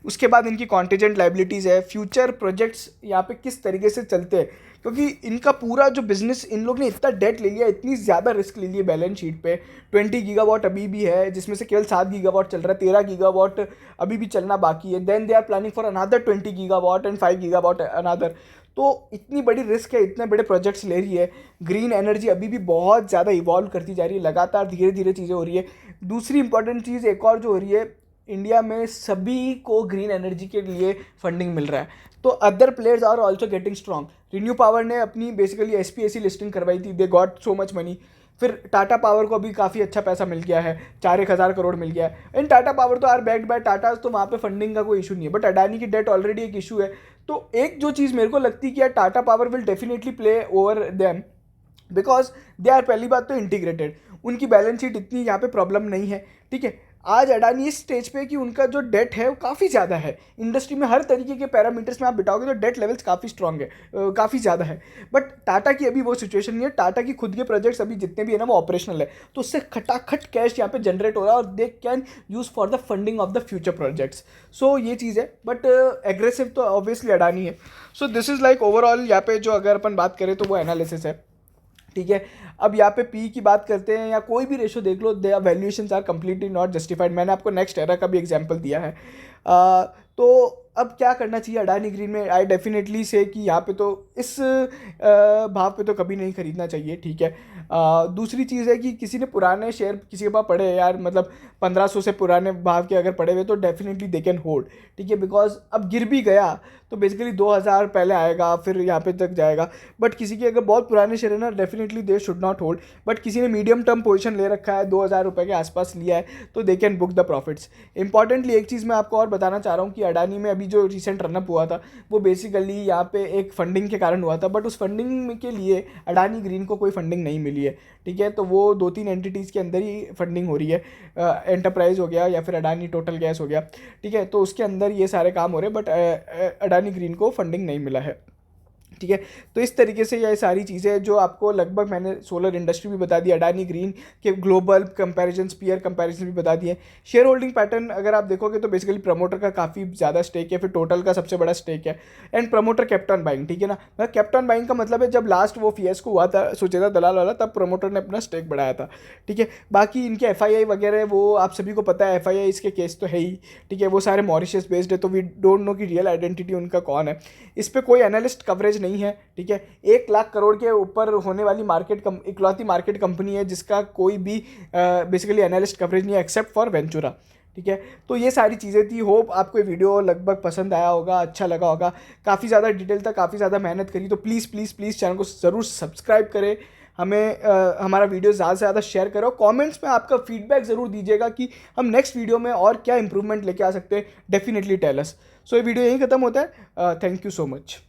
उसके बाद इनकी कॉन्टीजेंट लाइबिलिटीज़ है, फ्यूचर प्रोजेक्ट्स यहाँ पे किस तरीके से चलते हैं, क्योंकि इनका पूरा जो बिजनेस, इन लोग ने इतना डेट ले लिया, इतनी ज़्यादा रिस्क ले लिए बैलेंस शीट पे। 20 गीगावाट अभी भी है, जिसमें से केवल 7 गीगावाट चल रहा है, 13 गीगावाट अभी भी चलना बाकी है। Then they are planning for another 20 gigawatt and 5 gigawatt another. तो इतनी बड़ी रिस्क है, इतने बड़े प्रोजेक्ट्स ले रही है। ग्रीन एनर्जी अभी भी बहुत ज़्यादा इवॉल्व करती जा रही है, लगातार धीरे धीरे चीज़ें हो रही है। दूसरी इंपॉर्टेंट चीज़ एक और जो हो रही है, इंडिया में सभी को ग्रीन एनर्जी के लिए फंडिंग मिल रहा है, तो other players are also getting strong. Renew Power ने अपनी बेसिकली SPAC लिस्टिंग करवाई थी, they got so much money. फिर टाटा पावर को अभी काफ़ी अच्छा पैसा मिल गया है, 4-1 हज़ार करोड़ मिल गया है। इन टाटा पावर तो आर बैक्ड बाय टाटा, तो वहाँ पे फंडिंग का कोई इशू नहीं है, बट अडानी की डेट ऑलरेडी एक इशू है। तो एक जो चीज़ मेरे को लगती है कि यार Tata Power will definitely play over them, because they are, पहली बात तो इंटीग्रेटेड, उनकी बैलेंस शीट इतनी यहाँ पे प्रॉब्लम नहीं है, ठीक है। आज अडानी इस स्टेज पे कि उनका जो डेट है वो काफ़ी ज़्यादा है, इंडस्ट्री में हर तरीके के पैरामीटर्स में आप बिठाओगे तो डेट लेवल्स काफ़ी स्ट्रांग है, काफ़ी ज़्यादा है। बट टाटा की अभी वो सिचुएशन नहीं है, टाटा की खुद के प्रोजेक्ट्स अभी जितने भी है ना वो ऑपरेशनल है, तो उससे खटाखट कैश यहाँ पे जनरेट हो रहा है और they can use for the funding of the future projects. So ये चीज़ है, बट एग्रेसिव तो ऑब्वियसली अडानी है। So this is like overall यहाँ पे जो अगर अपन बात करें तो वो एनालिसिस है, ठीक है। अब यहाँ पे पी की बात करते हैं या कोई भी रेशो देख लो, they valuations are completely not justified. मैंने आपको नेक्स्ट एरा का भी एग्जांपल दिया है। तो अब क्या करना चाहिए अडानी ग्रीन में, आई डेफिनेटली से कि यहाँ पे तो इस भाव पे तो कभी नहीं खरीदना चाहिए, ठीक है। दूसरी चीज़ है कि किसी ने पुराने शेयर किसी के पास पड़े हैं यार, मतलब 1500 से पुराने भाव के अगर पड़े हुए तो डेफिनेटली दे कैन होल्ड, ठीक है। बिकॉज अब गिर भी गया तो बेसिकली 2000 पहले आएगा फिर यहाँ पे तक जाएगा, बट किसी के अगर बहुत पुराने शेयर है ना, definitely they should not hold. But किसी ने मीडियम टर्म पोजीशन ले रखा है, 2000 रुपये के आसपास लिया है, तो they can book the profits. Importantly एक चीज़ मैं आपको और बताना चाह रहा हूँ कि अडानी में अभी जो रिसेंट रनअप हुआ था वो बेसिकली यहाँ पे एक फंडिंग के कारण हुआ था, बट उस फंडिंग के लिए अडानी ग्रीन को कोई फंडिंग नहीं मिली है, ठीक है। तो वो 2-3 एंटिटीज़ के अंदर ही फंडिंग हो रही है, एंटरप्राइज हो गया या फिर अडानी टोटल गैस हो गया, ठीक है। तो उसके अंदर ये सारे काम हो रहे हैं, बट अडानी ग्रीन को फंडिंग नहीं मिला है, ठीक है। तो इस तरीके से ये सारी चीज़ें जो आपको लगभग मैंने सोलर इंडस्ट्री भी बता दी, अडानी ग्रीन के ग्लोबल कंपैरिजन, पीयर कंपैरिजन भी बता दिए। शेयर होल्डिंग पैटर्न अगर आप देखोगे तो बेसिकली प्रमोटर का काफ़ी ज़्यादा स्टेक है, फिर टोटल का सबसे बड़ा स्टेक है, and promoter kept on buying, ठीक है ना। केप्ट ऑन बाइंग का मतलब है जब लास्ट वो फिएस्को हुआ था सुचेता दलाल वाला, तब प्रमोटर ने अपना स्टेक बढ़ाया था, ठीक है। बाकी इनके एफआईआई वगैरह वो आप सभी को पता है, एफआईआई इसके केस तो है ही, ठीक है। वो सारे मॉरिशस बेस्ड है, तो वी डोंट नो कि रियल आइडेंटिटी उनका कौन है। इस पर कोई एनालिस्ट कवरेज नहीं है, ठीक है। 1 लाख करोड़ के ऊपर होने वाली इकलौती मार्केट कंपनी है जिसका कोई भी बेसिकली एनालिस्ट कवरेज नहीं है एक्सेप्ट फॉर वेंचुरा, ठीक है। तो ये सारी चीज़ें थी। होप आपको ये वीडियो लगभग पसंद आया होगा, अच्छा लगा होगा। काफ़ी ज़्यादा डिटेल था, काफ़ी ज़्यादा मेहनत करी, तो प्लीज़ प्लीज़ प्लीज़ चैनल को ज़रूर सब्सक्राइब करें, हमें हमारा वीडियो ज़्यादा से ज़्यादा शेयर करो, कमेंट्स में आपका फीडबैक ज़रूर दीजिएगा कि हम नेक्स्ट वीडियो में और क्या इंप्रूवमेंट लेके आ सकते हैं। Definitely tell us. सो ये वीडियो यहीं ख़त्म होता है। Thank you so much.